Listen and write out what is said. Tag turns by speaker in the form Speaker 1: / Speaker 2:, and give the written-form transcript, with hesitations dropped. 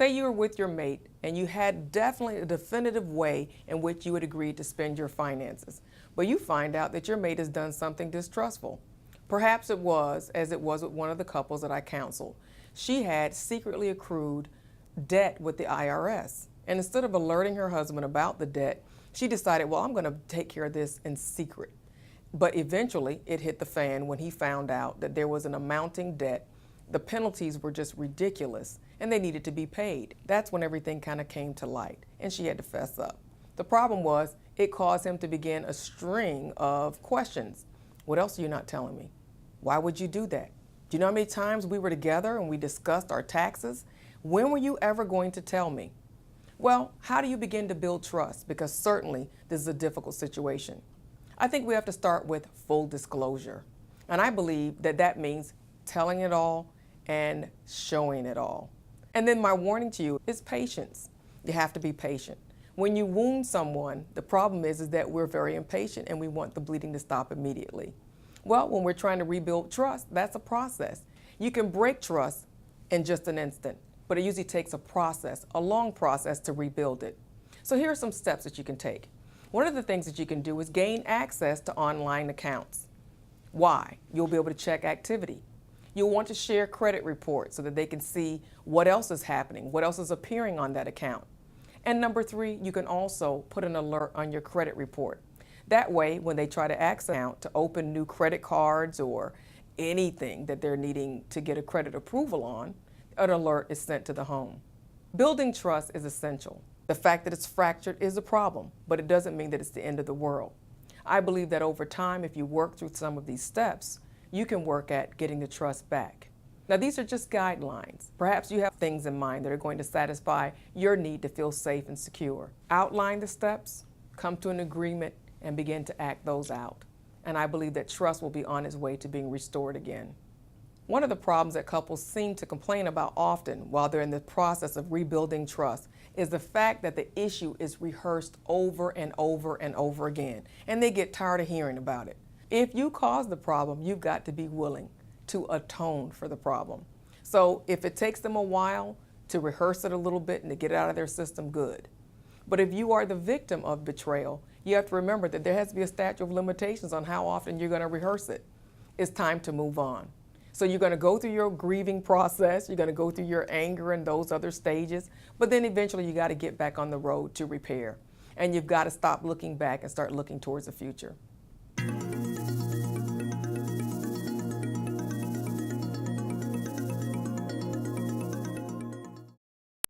Speaker 1: Say you were with your mate and you had definitely a definitive way in which you would agree to spend your finances, but you find out that your mate has done something distrustful. Perhaps it was, as it was with one of the couples that I counseled. She had secretly accrued debt with the IRS. And instead of alerting her husband about the debt, she decided, well, I'm going to take care of this in secret. But eventually, it hit the fan when he found out that there was an amounting debt. The penalties were just ridiculous, and they needed to be paid. That's when everything kind of came to light, and she had to fess up. The problem was, it caused him to begin a string of questions. What else are you not telling me? Why would you do that? Do you know how many times we were together and we discussed our taxes? When were you ever going to tell me? Well, how do you begin to build trust? Because certainly this is a difficult situation. I think we have to start with full disclosure. And I believe that that means telling it all and showing it all. And then my warning to you is patience. You have to be patient. When you wound someone, the problem is that we're very impatient and we want the bleeding to stop immediately. Well, when we're trying to rebuild trust, that's a process. You can break trust in just an instant, but it usually takes a process, a long process to rebuild it. So here are some steps that you can take. One of the things that you can do is gain access to online accounts. Why? You'll be able to check activity. You'll want to share credit reports so that they can see what else is happening, what else is appearing on that account. And number 3, you can also put an alert on your credit report. That way, when they try to access an account to open new credit cards or anything that they're needing to get a credit approval on, an alert is sent to the home. Building trust is essential. The fact that it's fractured is a problem, but it doesn't mean that it's the end of the world. I believe that over time, if you work through some of these steps, you can work at getting the trust back. Now, these are just guidelines. Perhaps you have things in mind that are going to satisfy your need to feel safe and secure. Outline the steps, come to an agreement, and begin to act those out. And I believe that trust will be on its way to being restored again. One of the problems that couples seem to complain about often while they're in the process of rebuilding trust is the fact that the issue is rehearsed over and over and over again, and they get tired of hearing about it. If you caused the problem, you've got to be willing to atone for the problem. So if it takes them a while to rehearse it a little bit and to get it out of their system, good. But if you are the victim of betrayal, you have to remember that there has to be a statute of limitations on how often you're going to rehearse it. It's time to move on. So you're going to go through your grieving process, you're going to go through your anger and those other stages, but then eventually you got to get back on the road to repair. And you've got to stop looking back and start looking towards the future.